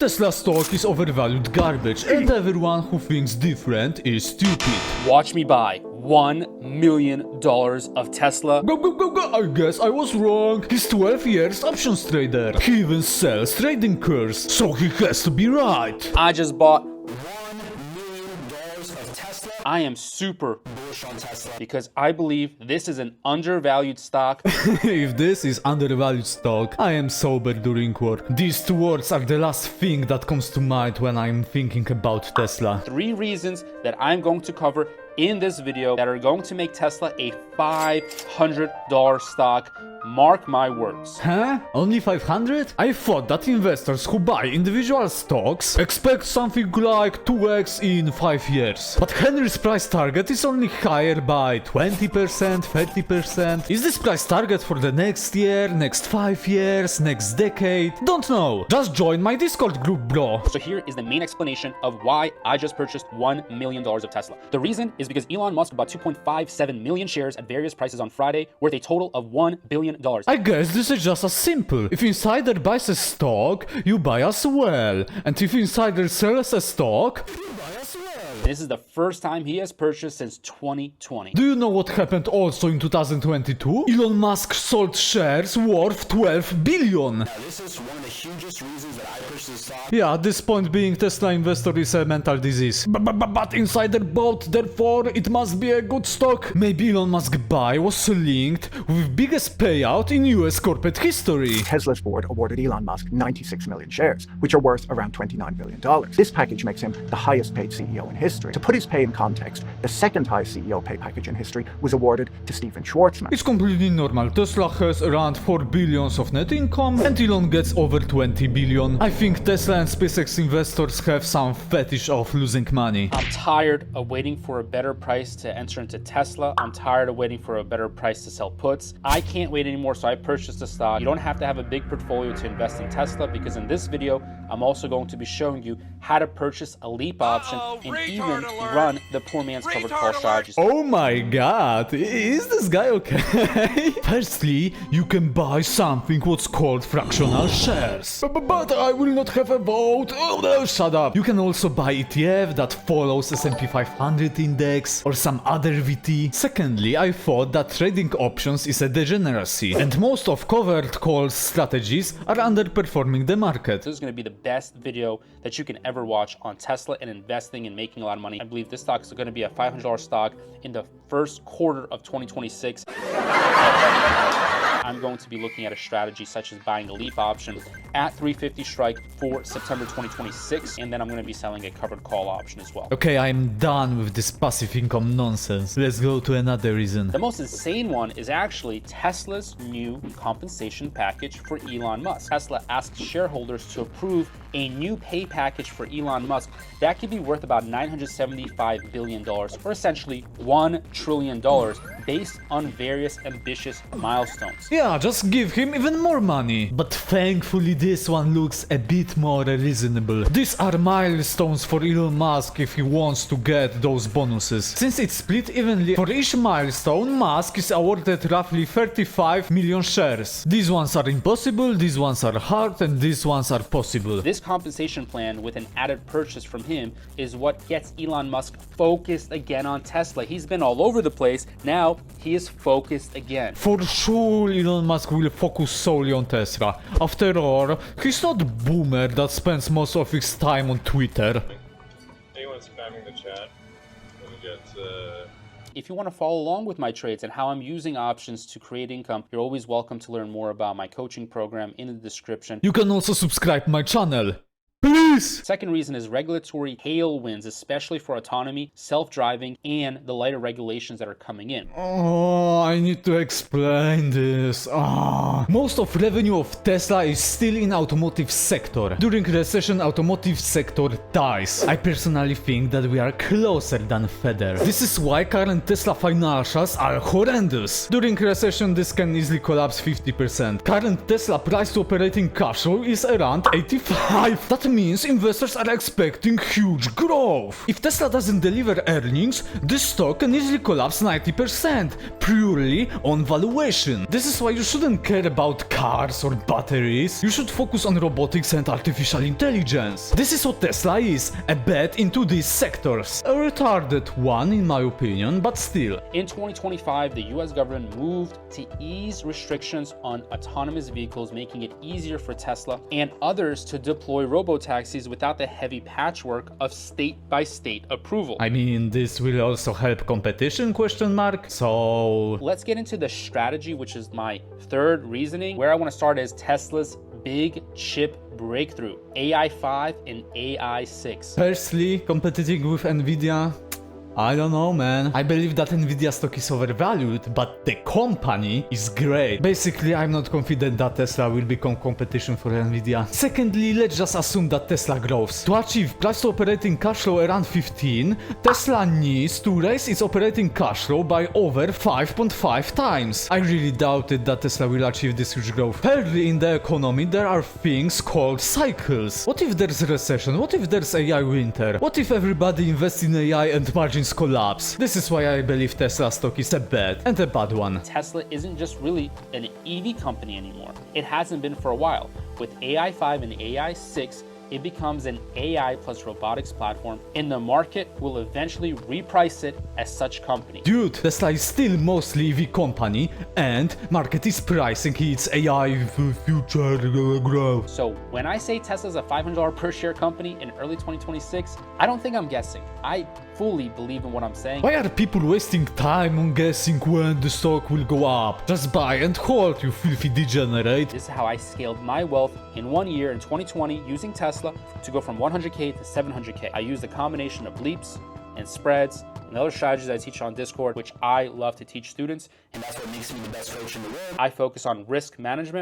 Tesla stock is overvalued garbage, and everyone who thinks different is stupid. Watch me buy $1 million of Tesla. Go, I guess I was wrong. He's 12 years options trader. He even sells trading cars, so he has to be right. I just bought $1 million of Tesla. I am super bullish on Tesla because I believe this is an undervalued stock. If this is undervalued stock, I am sober during work. These two words are the last thing that comes to mind when I'm thinking about Tesla. 3 reasons that I'm going to cover in this video that are going to make Tesla a $500 stock. Mark my words. Huh? Only 500? I thought that investors who buy individual stocks expect something like 2x in 5 years. But Henry's price target is only higher by 20%, 30%. Is this price target for the next year, next 5 years, next decade? Don't know. Just join my Discord group, bro. So here is the main explanation of why I just purchased $1 million of Tesla. The reason is because Elon Musk bought 2.57 million shares at various prices on Friday, worth a total of $1 billion. I guess this is just as simple. If insider buys a stock, you buy as well. And if insider sells a stock, you buy as well. This is the first time he has purchased since 2020. Do you know what happened also in 2022? Elon Musk sold shares worth 12 billion. This is one of the hugest reasons that I purchased this stock. Yeah, at this point being Tesla investor is a mental disease. But insider bought, therefore it must be a good stock. Maybe Elon Musk buy was linked with biggest payout in US corporate history. Tesla's board awarded Elon Musk 96 million shares, which are worth around $29 billion. This package makes him the highest paid CEO in history. To put his pay in context, the second highest CEO pay package in history was awarded to Stephen Schwarzman. It's completely normal. Tesla has around 4 billions of net income and Elon gets over 20 billion. I think Tesla and SpaceX investors have some fetish of losing money. I'm tired of waiting for a better price to enter into Tesla. I'm tired of waiting for a better price to sell puts. I can't wait anymore, so I purchased the stock. You don't have to have a big portfolio to invest in Tesla, because in this video, I'm also going to be showing you how to purchase a leap option and even run the poor man's covered call strategies. Oh my god, is this guy okay? Firstly, you can buy something what's called fractional shares. But I will not have a vote. Oh no, shut up. You can also buy ETF that follows S&P 500 index or some other VT. Secondly, I thought that trading options is a degeneracy and most of covered call strategies are underperforming the market. This is going to be the best video that you can ever watch on Tesla and investing and making a lot of money. I believe this stock is going to be a $500 stock in the first quarter of 2026. I'm going to be looking at a strategy such as buying a leap option at 350 strike for September 2026, and then I'm going to be selling a covered call option as well. Okay, I'm done with this passive income nonsense. Let's go to another reason. The most insane one is actually Tesla's new compensation package for Elon Musk. Tesla asked shareholders to approve a new pay package for Elon Musk that could be worth about $975 billion, or essentially $1 trillion, based on various ambitious milestones. Yeah, just give him even more money. But thankfully this one looks a bit more reasonable. These are milestones for Elon Musk if he wants to get those bonuses. Since it's split evenly for each milestone, Musk is awarded roughly 35 million shares. These ones are impossible, these ones are hard, and these ones are possible. This compensation plan with an added purchase from him is what gets Elon Musk focused again on Tesla. He's been all over the place. Now he is focused again. For sure Elon Musk will focus solely on Tesla. After all, he's not a boomer that spends most of his time on Twitter. Anyone spamming the chat? Let me get If you want to follow along with my trades and how I'm using options to create income, you're always welcome to learn more about my coaching program in the description. You can also subscribe my channel. Please! Second reason is regulatory tailwinds, especially for autonomy, self-driving, and the lighter regulations that are coming in. Oh, I need to explain this. Most of revenue of Tesla is still in automotive sector. During recession, automotive sector dies. I personally think that we are closer than Feder. This is why current Tesla financials are horrendous. During recession, this can easily collapse 50%. Current Tesla price to operating cash flow is around 85. That means since investors are expecting huge growth. If Tesla doesn't deliver earnings, the stock can easily collapse 90%, purely on valuation. This is why you shouldn't care about cars or batteries. You should focus on robotics and artificial intelligence. This is what Tesla is, a bet into these sectors. A retarded one in my opinion, but still. In 2025, the US government moved to ease restrictions on autonomous vehicles, making it easier for Tesla and others to deploy robotaxis without the heavy patchwork of state-by-state approval. I mean, this will also help competition, question mark, so... Let's get into the strategy, which is my third reasoning. Where I want to start is Tesla's big chip breakthrough, AI5 and AI6. Personally, competing with Nvidia, I don't know, man. I believe that Nvidia stock is overvalued, but the company is great. Basically, I'm not confident that Tesla will become competition for Nvidia. Secondly, let's just assume that Tesla grows. To achieve price to operating cash flow around 15, Tesla needs to raise its operating cash flow by over 5.5 times. I really doubted that Tesla will achieve this huge growth. Thirdly, in the economy, there are things called cycles. What if there's a recession? What if there's AI winter? What if everybody invests in AI and margins collapse? This is why I believe Tesla stock is a bad and a bad one. Tesla isn't just really an EV company anymore. It hasn't been for a while. With AI5 and AI6, it becomes an AI plus robotics platform, and the market will eventually reprice it as such company. Dude, Tesla is still mostly EV company, and market is pricing its AI future growth. So when I say Tesla's a $500 per share company in early 2026, I don't think I'm guessing. I fully believe in what I'm saying. Why are people wasting time on guessing when the stock will go up? Just buy and hold, you filthy degenerate. This is how I scaled my wealth in 1 year in 2020 using Tesla to go from 100K to 700K. I used a combination of leaps and spreads and other strategies I teach on Discord, which I love to teach students. And that's what makes me the best coach in the world. I focus on risk management.